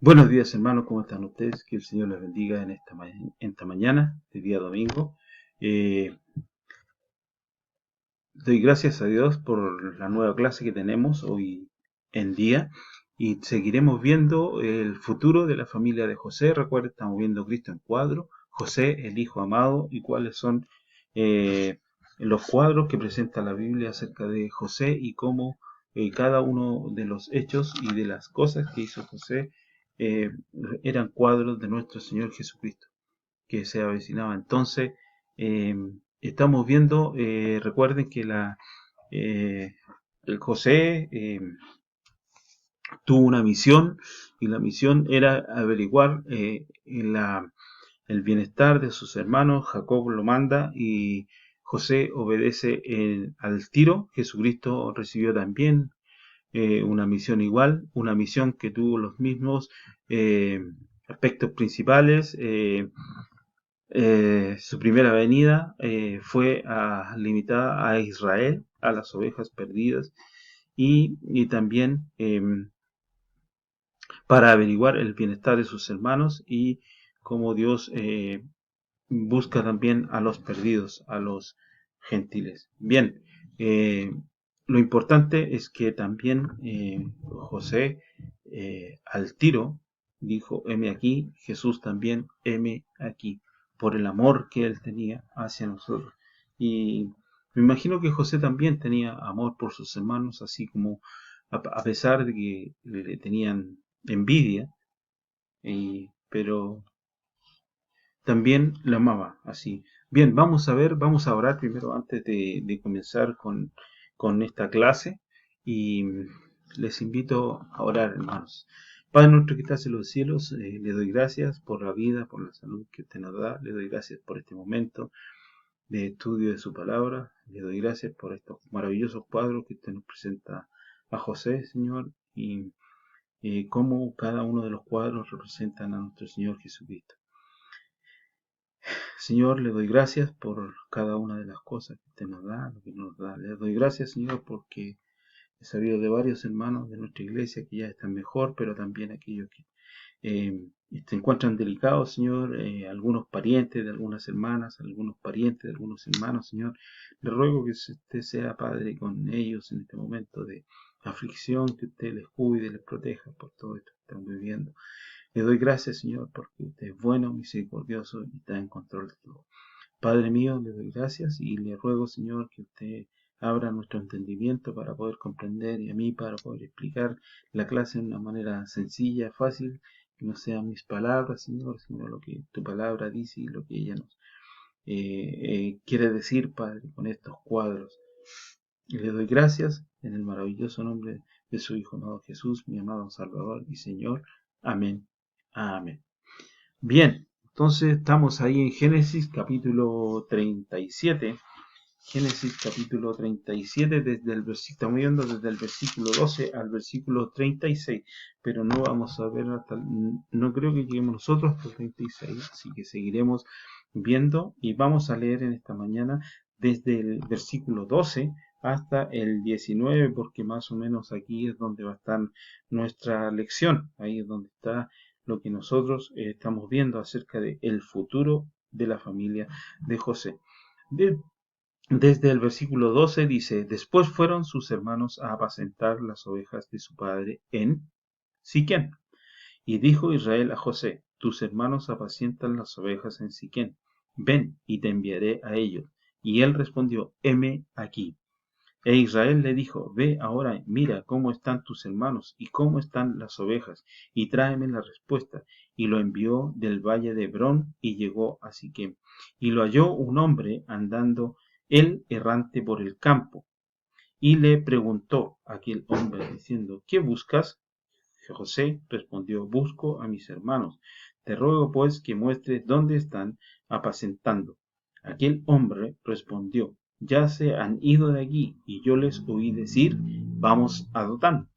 Buenos días, hermanos, ¿cómo están ustedes? Que el Señor les bendiga en esta mañana, de día domingo. Eh, Doy gracias a Dios por la nueva clase que tenemos hoy en día y seguiremos viendo el futuro de la familia de José. Recuerden, estamos viendo Cristo en cuadro, José, el Hijo amado, y cuáles son eh, los cuadros que presenta la Biblia acerca de José y cómo cada uno de los hechos y de las cosas que hizo José eh, eran cuadros de nuestro Señor Jesucristo que se avecinaba. Entonces, eh, estamos viendo, recuerden que eh, el José tuvo una misión y la misión era averiguar el bienestar de sus hermanos. Jacob lo manda y José obedece al tiro. Jesucristo recibió también una misión igual, una misión que tuvo los mismos eh, aspectos principales. Su primera venida fue limitada a Israel, a las ovejas perdidas, y también para averiguar el bienestar de sus hermanos y cómo Dios busca también a los perdidos, a los gentiles. Bien, eh, lo importante es que también José al tiro dijo, heme aquí, Jesús también, heme aquí, por el amor que él tenía hacia nosotros. Y me imagino que José también tenía amor por sus hermanos, así como a pesar de que le tenían envidia, pero también la amaba así. Bien, vamos a orar primero antes de comenzar con esta clase y les invito a orar, hermanos. Padre nuestro que estás en los cielos, le doy gracias por la vida, por la salud que usted nos da, le doy gracias por este momento de estudio de su palabra, le doy gracias por estos maravillosos cuadros que usted nos presenta a José, Señor, y cómo cada uno de los cuadros representan a nuestro Señor Jesucristo. Señor, le doy gracias por cada una de las cosas que usted nos da, lo que nos da. Le doy gracias, Señor, porque he sabido de varios hermanos de nuestra iglesia que ya están mejor, pero también aquellos que se encuentran delicados, Señor, algunos parientes de algunas hermanas, algunos parientes de algunos hermanos, Señor. Le ruego que usted sea Padre con ellos en este momento de aflicción, que usted les cuide, les proteja por todo esto que están viviendo. Le doy gracias, Señor, porque usted es bueno, misericordioso y está en control de todo. Padre mío, le doy gracias y le ruego, Señor, que usted abra nuestro entendimiento para poder comprender y a mí para poder explicar la clase de una manera sencilla, fácil, que no sean mis palabras, Señor, sino lo que tu palabra dice y lo que ella nos quiere decir, Padre, con estos cuadros. Y le doy gracias en el maravilloso nombre de su Hijo amado Jesús, mi amado Salvador y Señor. Amén. Amén. Bien, entonces estamos ahí en Génesis capítulo 37. Génesis capítulo 37, estamos viendo desde el versículo 12 al versículo 36, pero no vamos a ver no creo que lleguemos nosotros hasta el 36, así que seguiremos viendo y vamos a leer en esta mañana desde el versículo 12 hasta el 19, porque más o menos aquí es donde va a estar nuestra lección, ahí es donde está lo que nosotros estamos viendo acerca de el futuro de la familia de José. Desde el versículo 12 dice, después fueron sus hermanos a apacentar las ovejas de su padre en Siquén. Y dijo Israel a José, tus hermanos apacientan las ovejas en Siquén, ven y te enviaré a ellos. Y él respondió, heme aquí. E Israel le dijo, ve ahora, mira cómo están tus hermanos y cómo están las ovejas, y tráeme la respuesta. Y lo envió del valle de Hebrón y llegó a Siquem. Y lo halló un hombre andando él errante por el campo. Y le preguntó a aquel hombre diciendo, ¿qué buscas? José respondió, busco a mis hermanos. Te ruego pues que muestres dónde están apacentando. Aquel hombre respondió, ya se han ido de aquí, y yo les oí decir, vamos a Dotán.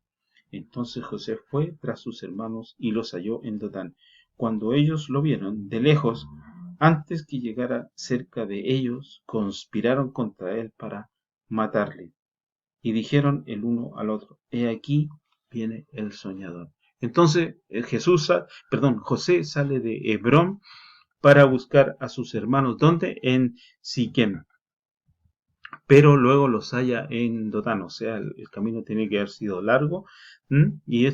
Entonces José fue tras sus hermanos y los halló en Dotán. Cuando ellos lo vieron de lejos, antes que llegara cerca de ellos, conspiraron contra él para matarle. Y dijeron el uno al otro, he aquí viene el soñador. Entonces José sale de Hebrón para buscar a sus hermanos. ¿Dónde? En Siquem. Pero luego los halla en Dotán, o sea, el camino tiene que haber sido largo. Y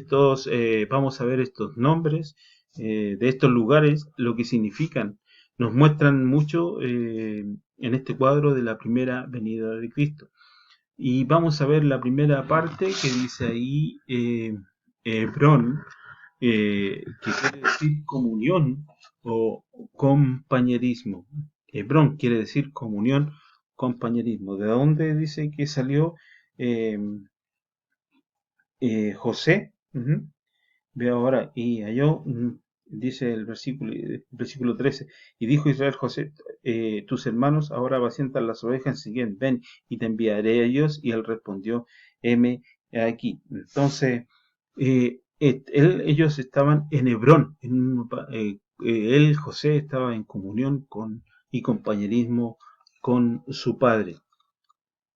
vamos a ver estos nombres de estos lugares, lo que significan. Nos muestran mucho en este cuadro de la primera venida de Cristo. Y vamos a ver la primera parte que dice ahí Hebrón, que quiere decir comunión o compañerismo. Hebrón quiere decir comunión, compañerismo. ¿De dónde dice que salió eh, José? Ve ahora, y halló, dice el versículo 13, y dijo Israel José, tus hermanos ahora apacientan las ovejas en Siquem, ven y te enviaré a ellos, y él respondió, heme aquí. Entonces, ellos estaban en Hebrón, él, José, estaba en comunión y compañerismo con su padre.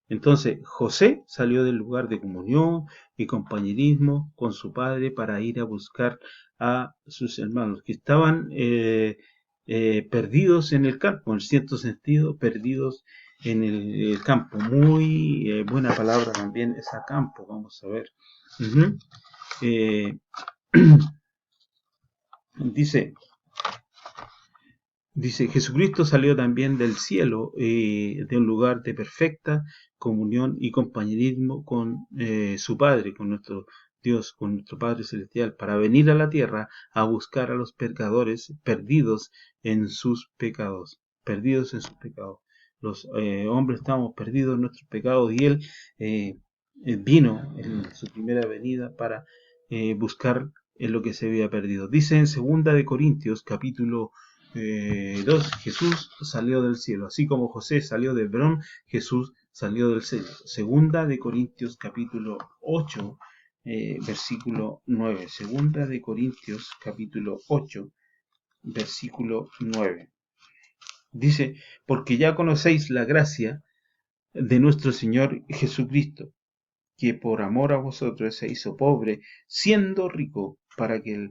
Entonces José salió del lugar de comunión y compañerismo con su padre para ir a buscar a sus hermanos que estaban perdidos en el campo, en cierto sentido, perdidos en el campo. Muy buena palabra también esa campo, vamos a ver. Eh, dice, Jesucristo salió también del cielo, de un lugar de perfecta comunión y compañerismo con su Padre, con nuestro Dios, con nuestro Padre Celestial, para venir a la tierra a buscar a los pecadores perdidos en sus pecados, perdidos en sus pecados. Los hombres estábamos perdidos en nuestros pecados y Él vino en su primera venida para buscar en lo que se había perdido. Dice en 2 Corintios, capítulo 2, Jesús salió del cielo, así como José salió de Hebrón, Jesús salió del cielo. 2 capítulo 8, versículo 9. 2 capítulo 8, versículo 9. Dice, porque ya conocéis la gracia de nuestro Señor Jesucristo, que por amor a vosotros se hizo pobre, siendo rico, para que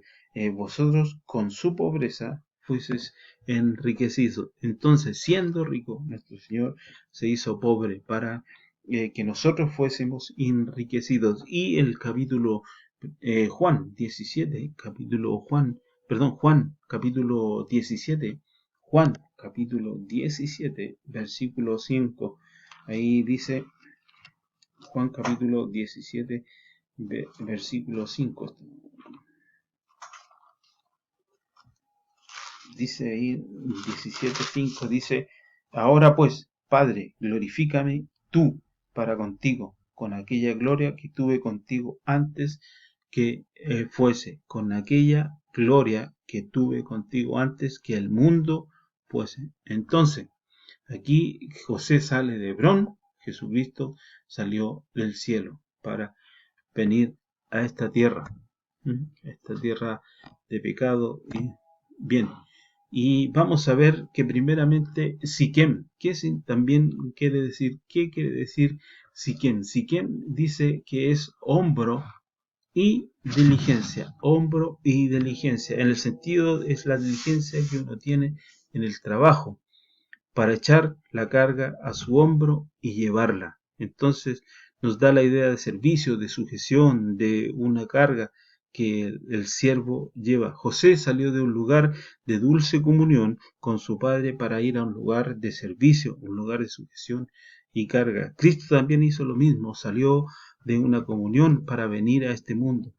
vosotros con su pobreza fueseis enriquecidos. Entonces, siendo rico, nuestro Señor se hizo pobre para que nosotros fuésemos enriquecidos. Y el capítulo Juan 17, Juan capítulo 17, Juan capítulo 17, versículo 5, ahí dice Juan capítulo 17, versículo 5. Dice ahí 17:5, dice, ahora pues, Padre, glorifícame tú para contigo, con aquella gloria que tuve contigo antes que con aquella gloria que tuve contigo antes que el mundo fuese. Entonces, aquí José sale de Hebrón, Jesucristo salió del cielo para venir a esta tierra de pecado. Y bien, y vamos a ver que primeramente Siquem, también ¿qué quiere decir Siquem? Siquem dice que es hombro y diligencia, en el sentido es la diligencia que uno tiene en el trabajo para echar la carga a su hombro y llevarla. Entonces nos da la idea de servicio, de sujeción, de una carga que el siervo lleva. José salió de un lugar de dulce comunión con su padre para ir a un lugar de servicio, un lugar de sujeción y carga. Cristo también hizo lo mismo, salió de una comunión para venir a este mundo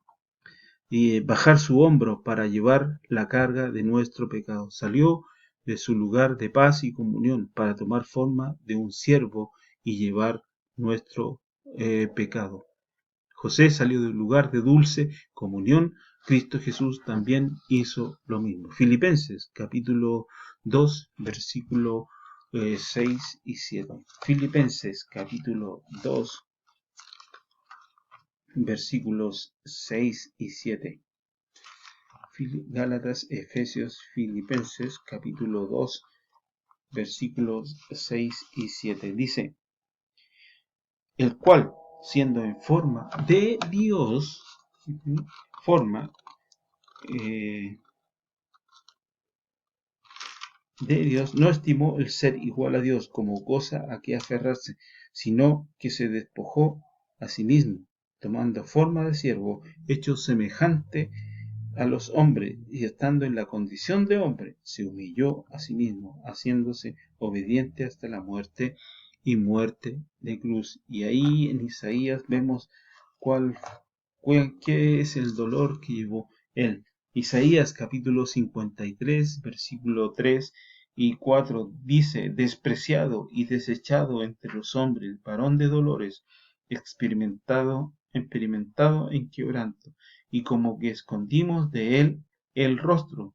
y bajar su hombro para llevar la carga de nuestro pecado. Salió de su lugar de paz y comunión para tomar forma de un siervo y llevar nuestro pecado. José salió del lugar de dulce comunión. Cristo Jesús también hizo lo mismo. Filipenses capítulo 2 versículo 6 y 7. Filipenses capítulo 2 versículos 6 y 7. Gálatas, Efesios, Filipenses, capítulo 2, versículos 6 y 7. Dice, el cual, siendo en forma de Dios, forma de Dios, no estimó el ser igual a Dios como cosa a que aferrarse, sino que se despojó a sí mismo, tomando forma de siervo, hecho semejante a los hombres, y estando en la condición de hombre, se humilló a sí mismo, haciéndose obediente hasta la muerte y muerte de cruz. Y ahí en Isaías vemos qué es el dolor que llevó él. Isaías capítulo 53, versículo 3 y 4 dice: despreciado y desechado entre los hombres, varón de dolores, experimentado en quebranto, y como que escondimos de él el rostro.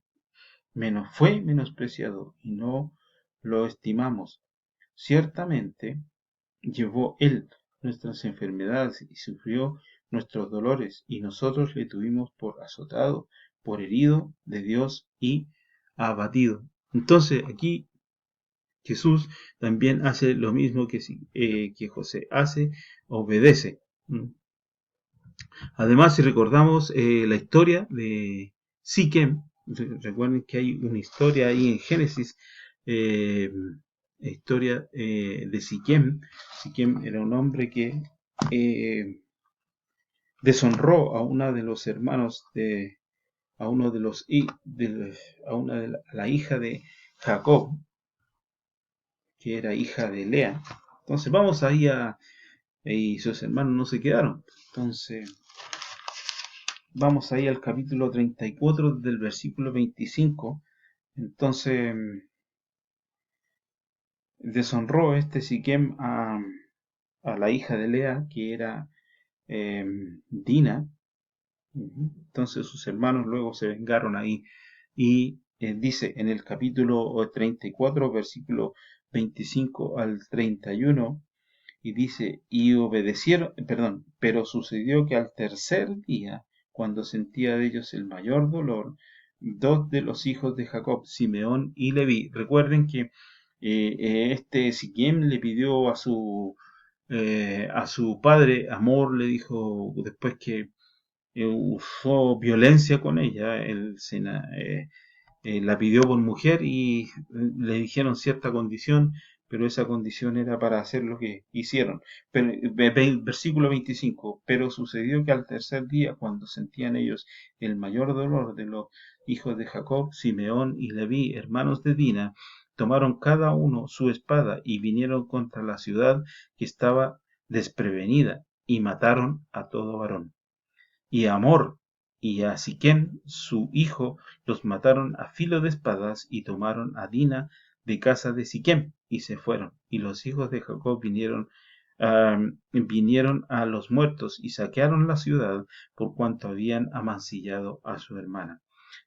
Fue menospreciado y no lo estimamos. Ciertamente llevó él nuestras enfermedades y sufrió nuestros dolores, y nosotros le tuvimos por azotado, por herido de Dios y abatido. Entonces aquí Jesús también hace lo mismo que José hace, obedece. Además, si recordamos la historia de Siquem, recuerden que hay una historia ahí en Génesis, eh, historia de Siquem. Siquem era un hombre que eh, deshonró a uno de los hermanos a uno de los a la hija de Jacob, que era hija de Lea. Entonces vamos ahí y sus hermanos no se quedaron. Entonces vamos ahí al capítulo 34 del versículo 25. Entonces deshonró Siquem a la hija de Lea, que era Dina. Entonces sus hermanos luego se vengaron ahí. Y dice en el capítulo 34, versículo 25 al 31, y dice: y obedecieron, perdón, pero sucedió que al tercer día, cuando sentía de ellos el mayor dolor, dos de los hijos de Jacob, Simeón y Leví, recuerden que Siquem le pidió a su padre amor, le dijo después que usó violencia con ella, la pidió por mujer y le dijeron cierta condición, pero esa condición era para hacer lo que hicieron. Pero, versículo 25, pero sucedió que al tercer día, cuando sentían ellos el mayor dolor de los hijos de Jacob, Simeón y Leví, hermanos de Dina, tomaron cada uno su espada y vinieron contra la ciudad que estaba desprevenida y mataron a todo varón. Y a Amor y a Siquem su hijo los mataron a filo de espadas, y tomaron a Dina de casa de Siquem y se fueron. Y los hijos de Jacob vinieron a los muertos y saquearon la ciudad, por cuanto habían amancillado a su hermana.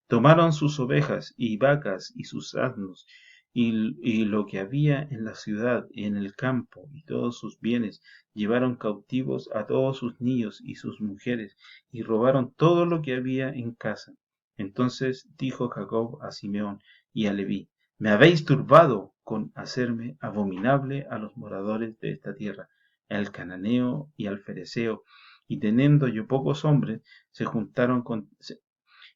Tomaron sus ovejas y vacas y sus asnos y lo que había en la ciudad y en el campo y todos sus bienes. Llevaron cautivos a todos sus niños y sus mujeres y robaron todo lo que había en casa. Entonces dijo Jacob a Simeón y a Leví: me habéis turbado con hacerme abominable a los moradores de esta tierra, al cananeo y al fereceo, y teniendo yo pocos hombres,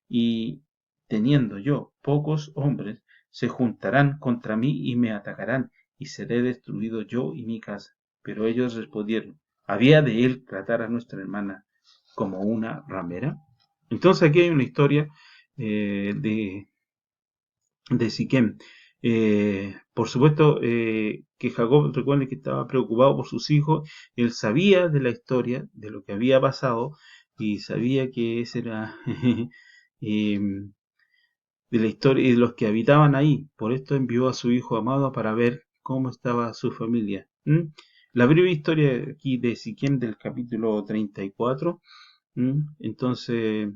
y teniendo yo pocos hombres, se juntarán contra mí y me atacarán, y seré destruido yo y mi casa. Pero ellos respondieron: ¿había de él tratar a nuestra hermana como una ramera? Entonces aquí hay una historia de Siquem. Por supuesto que Jacob, recuerden que estaba preocupado por sus hijos. Él sabía de la historia, de lo que había pasado, y sabía que ese era eh, de la historia y de los que habitaban ahí. Por esto envió a su hijo amado para ver cómo estaba su familia. La breve historia aquí de Siquem del capítulo 34, entonces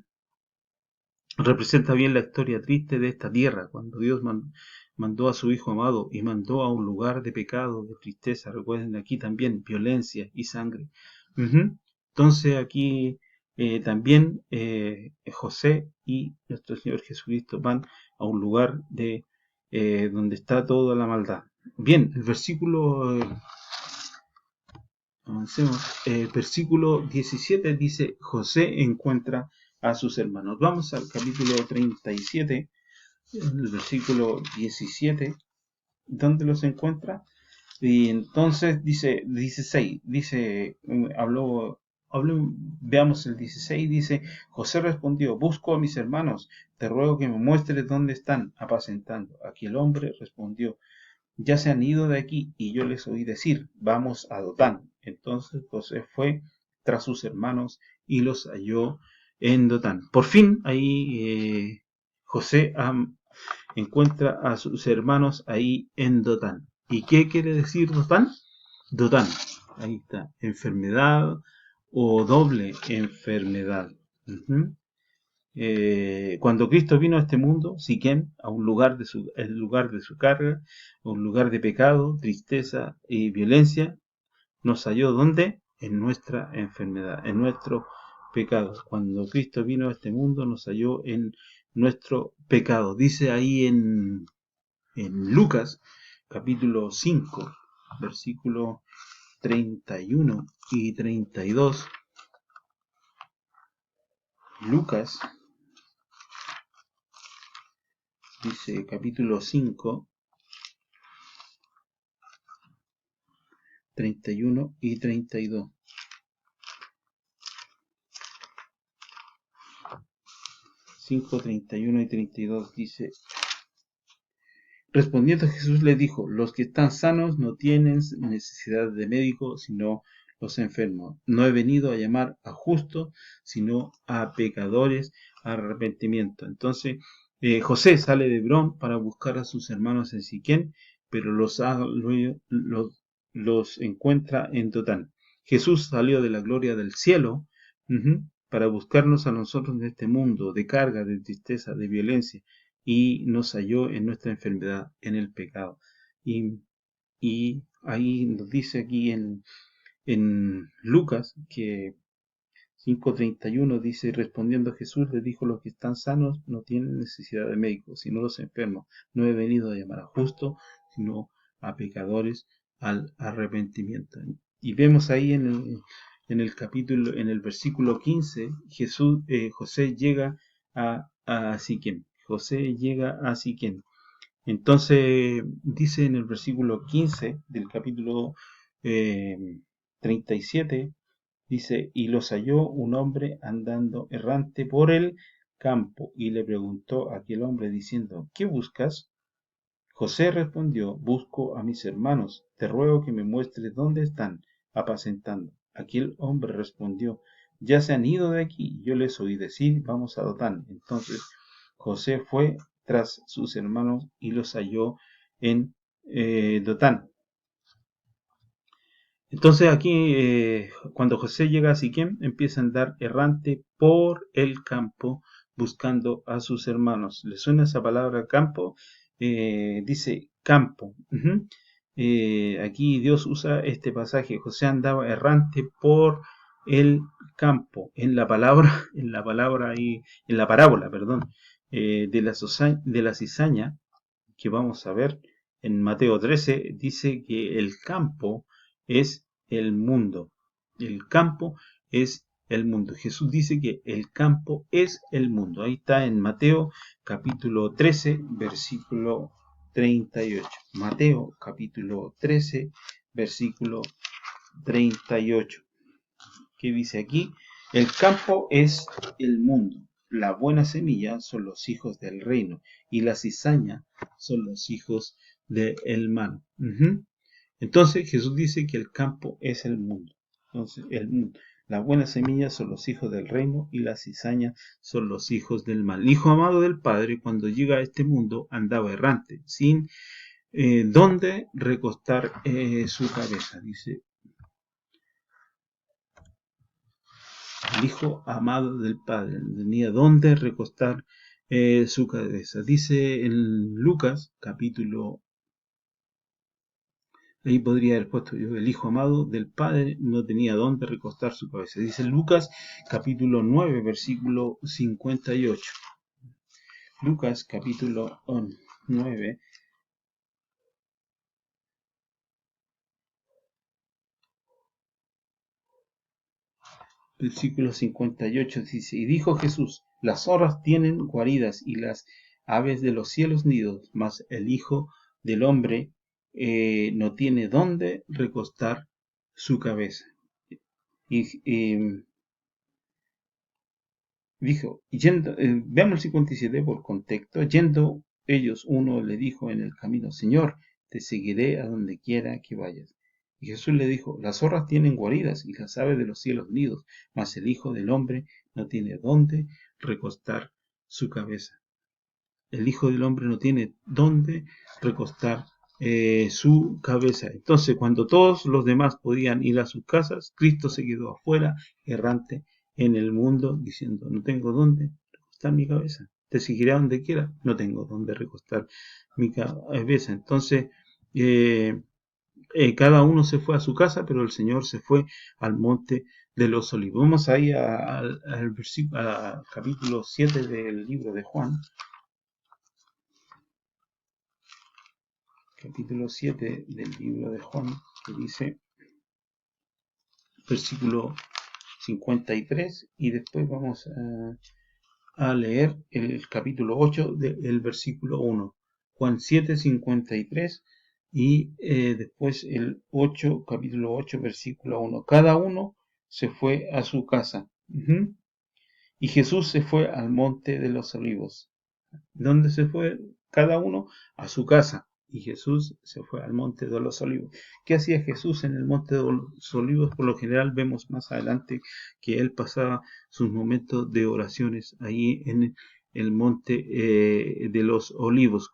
representa bien la historia triste de esta tierra, cuando Dios mandó a su hijo amado y mandó a un lugar de pecado, de tristeza. Recuerden aquí también violencia y sangre. Entonces aquí también José y nuestro Señor Jesucristo van a un lugar donde está toda la maldad. Bien, el versículo, avancemos, el versículo 17 dice: José encuentra a sus hermanos. Vamos al capítulo 37, el versículo 17, ¿dónde los encuentra? Y entonces dice 16, veamos el 16, dice, José respondió, busco a mis hermanos, te ruego que me muestres dónde están apacentando. Aquí el hombre respondió, ya se han ido de aquí, y yo les oí decir, vamos a Dotán. Entonces José fue tras sus hermanos y los halló en Dotán. Por fin ahí José encuentra a sus hermanos ahí en Dotán. ¿Y qué quiere decir Dotán? Dotán, ahí está, enfermedad o doble enfermedad. Ujú. Cuando Cristo vino a este mundo, Siquem, a un lugar el lugar de su carga, un lugar de pecado, tristeza y violencia, nos halló ¿dónde? En nuestra enfermedad, en nuestro pecado. Cuando Cristo vino a este mundo, nos halló en nuestro pecado. Dice ahí en Lucas, capítulo 5, versículo 31 y 32. Lucas dice capítulo 5, 31 y 32. 5, 31 y 32 dice, respondiendo Jesús le dijo, los que están sanos no tienen necesidad de médico, sino los enfermos. No he venido a llamar a justos, sino a pecadores a arrepentimiento. Entonces, José sale de Hebrón para buscar a sus hermanos en Siquén, pero los encuentra en Dotán. Jesús salió de la gloria del cielo para buscarnos a nosotros en este mundo de carga, de tristeza, de violencia, y nos halló en nuestra enfermedad, en el pecado. Y ahí nos dice aquí en Lucas que 5:31 dice, respondiendo Jesús le dijo, los que están sanos no tienen necesidad de médicos, sino los enfermos. No he venido a llamar a justos, sino a pecadores al arrepentimiento. Y vemos ahí en el capítulo, en el versículo 15, José llega a Siquem. José llega a Siquem. Entonces dice en el versículo 15 del capítulo 37, dice, y los halló un hombre andando errante por el campo, y le preguntó a aquel hombre diciendo, ¿qué buscas? José respondió, busco a mis hermanos, te ruego que me muestres dónde están apacentando. Aquel hombre respondió, ya se han ido de aquí, yo les oí decir, vamos a Dotán. Entonces José fue tras sus hermanos y los halló en Dotán. Entonces aquí, cuando José llega a Siquem, empieza a andar errante por el campo buscando a sus hermanos. ¿Le suena esa palabra campo? Dice campo. Aquí Dios usa este pasaje. José andaba errante por el campo. En la palabra, en la parábola, perdón, de la cizaña que vamos a ver en Mateo 13, dice que el campo es el mundo. El campo es el mundo. Jesús dice que el campo es el mundo. Ahí está en Mateo capítulo 13, versículo 38. Mateo capítulo 13, versículo 38. ¿Qué dice aquí? El campo es el mundo. La buena semilla son los hijos del reino y la cizaña son los hijos del mal. Entonces Jesús dice que el campo es el mundo. Entonces la buena semilla son los hijos del reino y la cizaña son los hijos del mal. El hijo amado del Padre cuando llega a este mundo andaba errante, sin dónde recostar su cabeza. Dice el hijo amado del Padre, no tenía dónde recostar su cabeza. Dice en Lucas, capítulo, ahí podría haber puesto yo, el hijo amado del Padre no tenía dónde recostar su cabeza. Dice Lucas, capítulo 9, versículo 58. Lucas, capítulo 9. Versículo 58 dice, y dijo Jesús, las zorras tienen guaridas y las aves de los cielos nidos, mas el Hijo del Hombre no tiene dónde recostar su cabeza. Y dijo, veamos el 57 por contexto, yendo ellos, uno le dijo en el camino, Señor, te seguiré a donde quiera que vayas. Y Jesús le dijo, las zorras tienen guaridas y las aves de los cielos nidos, mas el Hijo del Hombre no tiene dónde recostar su cabeza. El Hijo del Hombre no tiene dónde recostar su cabeza. Entonces, cuando todos los demás podían ir a sus casas, Cristo se quedó afuera, errante en el mundo, diciendo, no tengo dónde recostar mi cabeza. Te seguiré a donde quiera, no tengo dónde recostar mi cabeza. Entonces, cada uno se fue a su casa, pero el Señor se fue al monte de los olivos. Vamos ahí al capítulo 7 del libro de Juan. Capítulo 7 del libro de Juan, que dice, versículo 53, y después vamos a leer el capítulo 8 del versículo 1. Juan 7, 53 y después el 8, capítulo 8, versículo 1. Cada uno se fue a su casa. Y Jesús se fue al monte de los olivos. ¿Dónde se fue cada uno? A su casa. Y Jesús se fue al monte de los olivos. ¿Qué hacía Jesús en el monte de los olivos? Por lo general vemos más adelante que él pasaba sus momentos de oraciones ahí en el monte de los olivos.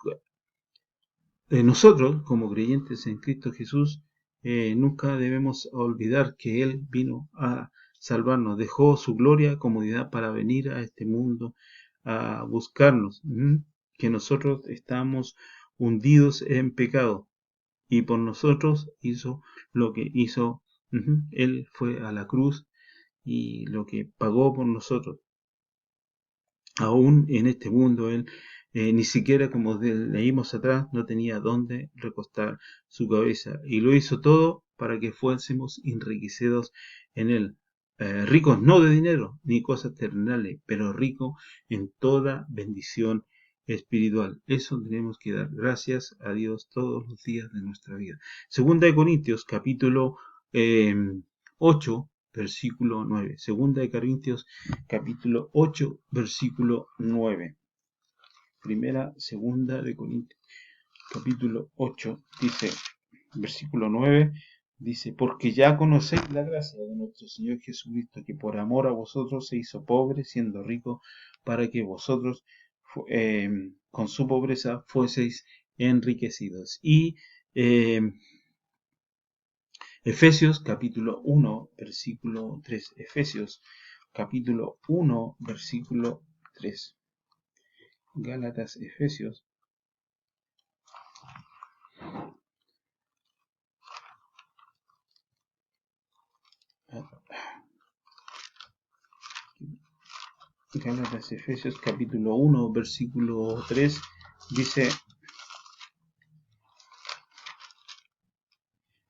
Nosotros, como creyentes en Cristo Jesús, nunca debemos olvidar que Él vino a salvarnos, dejó su gloria, comodidad para venir a este mundo a buscarnos, que nosotros estamos hundidos en pecado y por nosotros hizo lo que hizo. Él fue a la cruz y lo que pagó por nosotros. Aún en este mundo él ni siquiera, como leímos atrás, no tenía dónde recostar su cabeza. Y lo hizo todo para que fuésemos enriquecidos en él. Ricos no de dinero ni cosas terrenales, pero ricos en toda bendición espiritual. Eso tenemos que dar gracias a Dios todos los días de nuestra vida. Segunda de Corintios, capítulo 8, versículo 9. Segunda de Corintios, capítulo 8, versículo 9. Segunda de Corintios, capítulo 8, dice, versículo 9, dice, porque ya conocéis la gracia de nuestro Señor Jesucristo, que por amor a vosotros se hizo pobre, siendo rico, para que vosotros con su pobreza fueseis enriquecidos. Y Efesios capítulo 1, versículo 3. Efesios capítulo 1, versículo 3. Gálatas, Efesios. Gálatas, Efesios capítulo 1, versículo 3. Dice,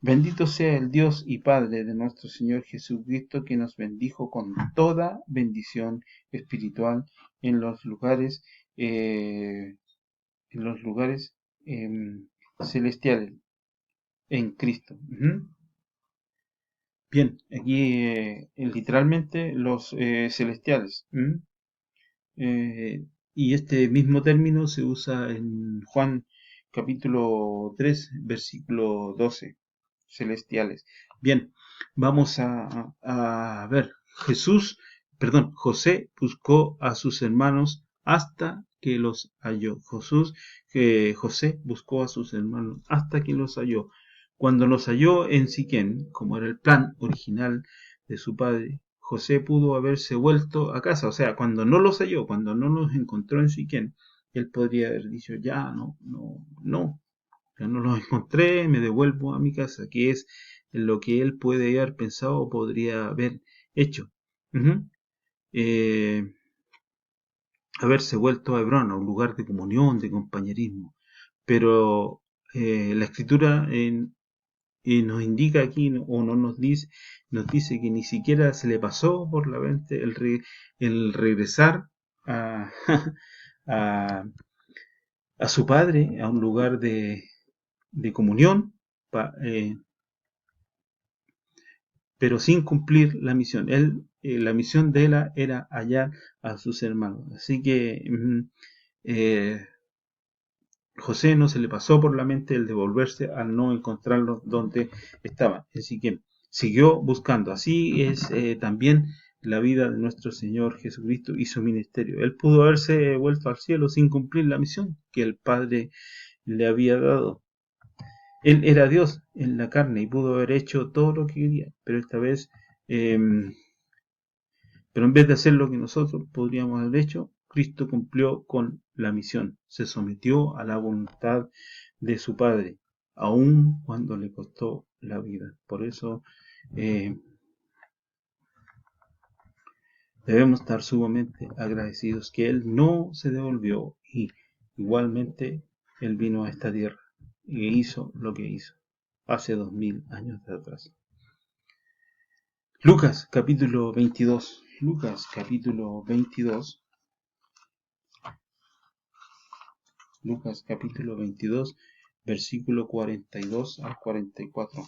bendito sea el Dios y Padre de nuestro Señor Jesucristo, que nos bendijo con toda bendición espiritual en los lugares celestiales en Cristo. Bien, aquí literalmente los celestiales. Y este mismo término se usa en Juan capítulo 3, versículo 12, celestiales. Bien, vamos a ver. José buscó a sus hermanos hasta que los halló. José buscó a sus hermanos hasta que los halló. Cuando los halló en Siquén, como era el plan original de su padre, José pudo haberse vuelto a casa. O sea, cuando no los halló, cuando no los encontró en Siquén, él podría haber dicho, ya los encontré, me devuelvo a mi casa, que es lo que él puede haber pensado o podría haber hecho. Eh, haberse vuelto a Hebrón, a un lugar de comunión, de compañerismo. Pero la escritura nos indica aquí, o no nos dice que ni siquiera se le pasó por la mente el regresar a, a, a su padre, a un lugar de comunión, pero sin cumplir la misión. La misión de él era hallar a sus hermanos. Así que José no se le pasó por la mente el devolverse al no encontrarlos donde estaban. Así que siguió buscando. Así es también la vida de nuestro Señor Jesucristo y su ministerio. Él pudo haberse vuelto al cielo sin cumplir la misión que el Padre le había dado. Él era Dios en la carne y pudo haber hecho todo lo que quería, pero esta vez, pero en vez de hacer lo que nosotros podríamos haber hecho, Cristo cumplió con la misión, se sometió a la voluntad de su Padre, aun cuando le costó la vida. Por eso debemos estar sumamente agradecidos que Él no se devolvió y igualmente Él vino a esta tierra y hizo lo que hizo hace 2000 años atrás. Lucas capítulo 22. Lucas capítulo 22. Lucas capítulo 22, versículo 42 al 44.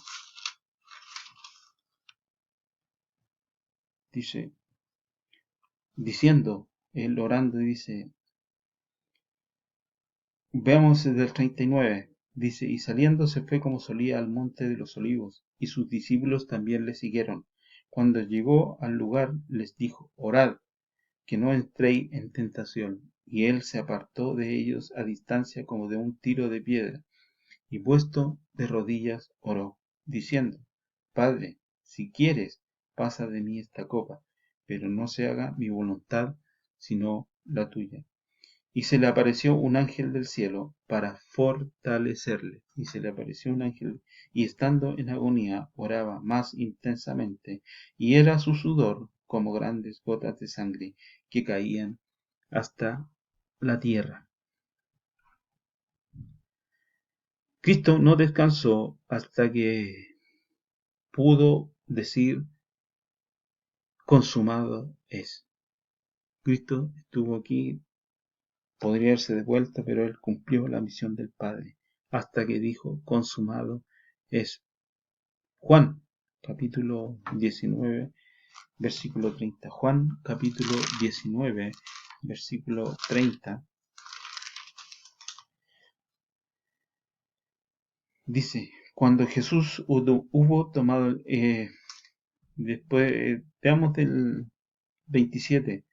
Dice, diciendo, él orando, dice, veamos desde el 39. Dice, y saliendo se fue como solía al monte de los olivos, y sus discípulos también le siguieron. Cuando llegó al lugar, les dijo, orad, que no entréis en tentación. Y él se apartó de ellos a distancia como de un tiro de piedra, y puesto de rodillas oró, diciendo, Padre, si quieres, pasa de mí esta copa, pero no se haga mi voluntad, sino la tuya. Y se le apareció un ángel del cielo para fortalecerle. Y se le apareció un ángel, y estando en agonía, oraba más intensamente, y era su sudor como grandes gotas de sangre que caían hasta la tierra. Cristo no descansó hasta que pudo decir consumado es. Cristo estuvo aquí, podría haberse devuelto, pero él cumplió la misión del Padre hasta que dijo consumado es. Juan capítulo 19 versículo 30. Juan capítulo 19 versículo 30 dice, cuando Jesús hubo tomado después, veamos del 27.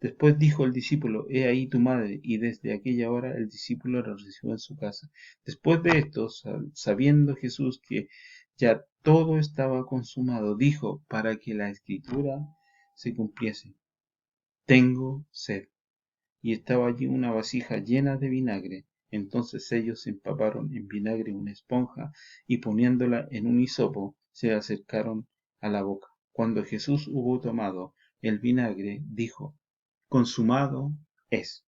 Después dijo el discípulo, he ahí tu madre, y desde aquella hora el discípulo la recibió en su casa. Después de esto, sabiendo Jesús que ya todo estaba consumado, dijo, para que la escritura se cumpliese, tengo sed. Y estaba allí una vasija llena de vinagre. Entonces ellos empaparon en vinagre una esponja y poniéndola en un hisopo, se la acercaron a la boca. Cuando Jesús hubo tomado el vinagre, dijo, consumado es.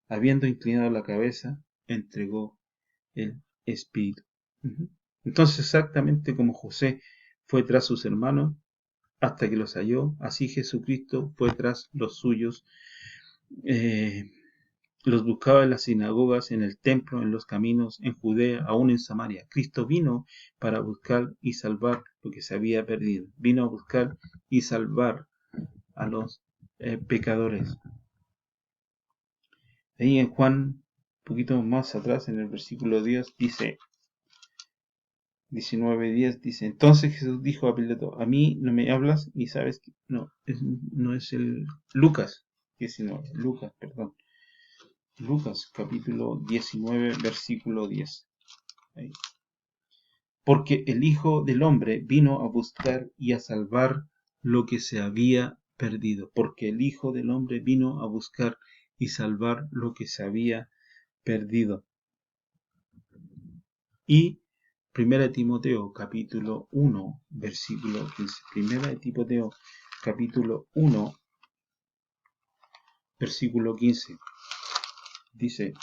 Habiendo inclinado la cabeza, entregó el espíritu. Entonces, exactamente como José fue tras sus hermanos hasta que los halló, así Jesucristo fue tras los suyos. Los buscaba en las sinagogas, en el templo, en los caminos, en Judea, aún en Samaria. Cristo vino para buscar y salvar lo que se había perdido. Vino a buscar y salvar a los pecadores. Ahí en Juan, un poquito más atrás, en el versículo 10, dice, 19:10, dice, entonces Jesús dijo a Pilato, a mí no me hablas ni sabes que no es el Lucas, 19, Lucas, perdón. Lucas capítulo 19, versículo 10. Ahí. Porque el Hijo del Hombre vino a buscar y a salvar lo que se había perdido. Porque el Hijo del Hombre vino a buscar y salvar lo que se había perdido. Y 1 Timoteo capítulo 1, versículo 15. 1 Timoteo capítulo 1, versículo 15. Dice,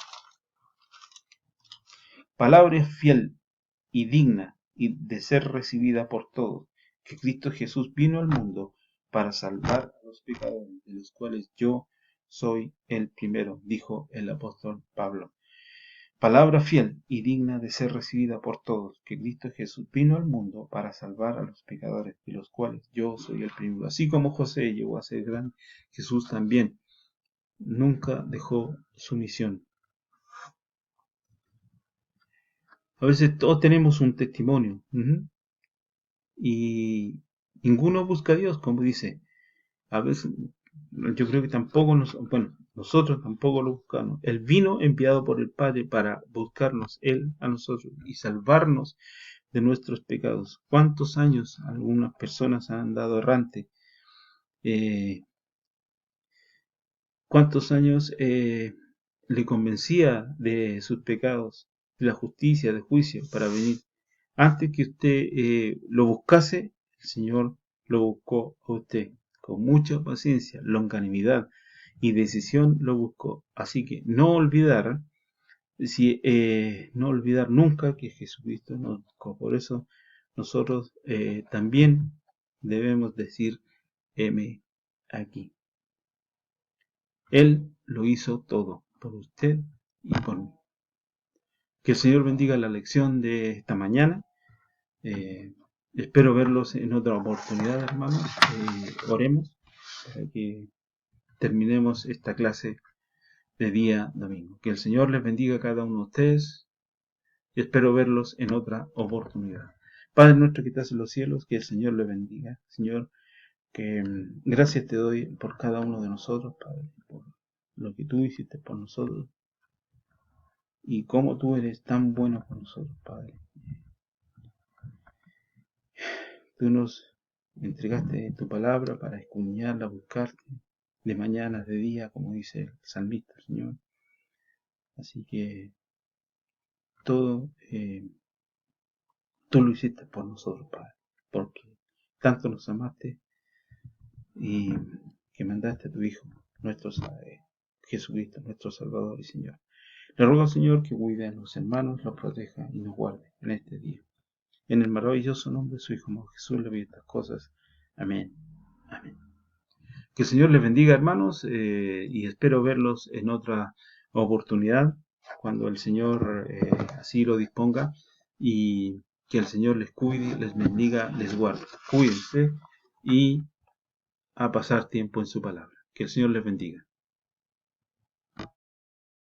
palabra fiel y digna y de ser recibida por todos, que Cristo Jesús vino al mundo para salvar a los pecadores, de los cuales yo soy el primero, dijo el apóstol Pablo. Palabra fiel y digna de ser recibida por todos, que Cristo Jesús vino al mundo para salvar a los pecadores, de los cuales yo soy el primero. Así como José llegó a ser grande, Jesús también nunca dejó su misión. A veces todos tenemos un testimonio, y ninguno busca a Dios, como dice. A veces yo creo que tampoco nosotros tampoco lo buscamos. Él vino enviado por el Padre para buscarnos Él a nosotros y salvarnos de nuestros pecados. ¿Cuántos años algunas personas han andado errante? ¿Cuántos años le convencía de sus pecados, de la justicia, del juicio, para venir? Antes que usted lo buscase, el Señor lo buscó a usted. Con mucha paciencia, longanimidad y decisión lo buscó. Así que no olvidar, no olvidar nunca que Jesucristo nos buscó. Por eso nosotros también debemos decir, heme aquí. Él lo hizo todo, por usted y por mí. Que el Señor bendiga la lección de esta mañana. Espero verlos en otra oportunidad, hermanos. Oremos para que terminemos esta clase de día domingo. Que el Señor les bendiga a cada uno de ustedes y espero verlos en otra oportunidad. Padre nuestro que estás en los cielos, que el Señor les bendiga. Señor, que gracias te doy por cada uno de nosotros, Padre, por lo que tú hiciste por nosotros y cómo tú eres tan bueno con nosotros, Padre. Tú nos entregaste tu palabra para escudriñarla, buscarte de mañana, de día, como dice el salmista, Señor. Así que todo tú lo hiciste por nosotros, Padre, porque tanto nos amaste y que mandaste a tu Hijo, nuestro Jesucristo, nuestro Salvador y Señor. Le ruego al Señor que cuide a los hermanos, los proteja y nos guarde en este día. En el maravilloso nombre de su Hijo Jesús le pido estas cosas. Amén. Amén. Que el Señor les bendiga, hermanos, y espero verlos en otra oportunidad, cuando el Señor así lo disponga, y que el Señor les cuide, les bendiga, les guarde. Cuídense y a pasar tiempo en su palabra. Que el Señor les bendiga.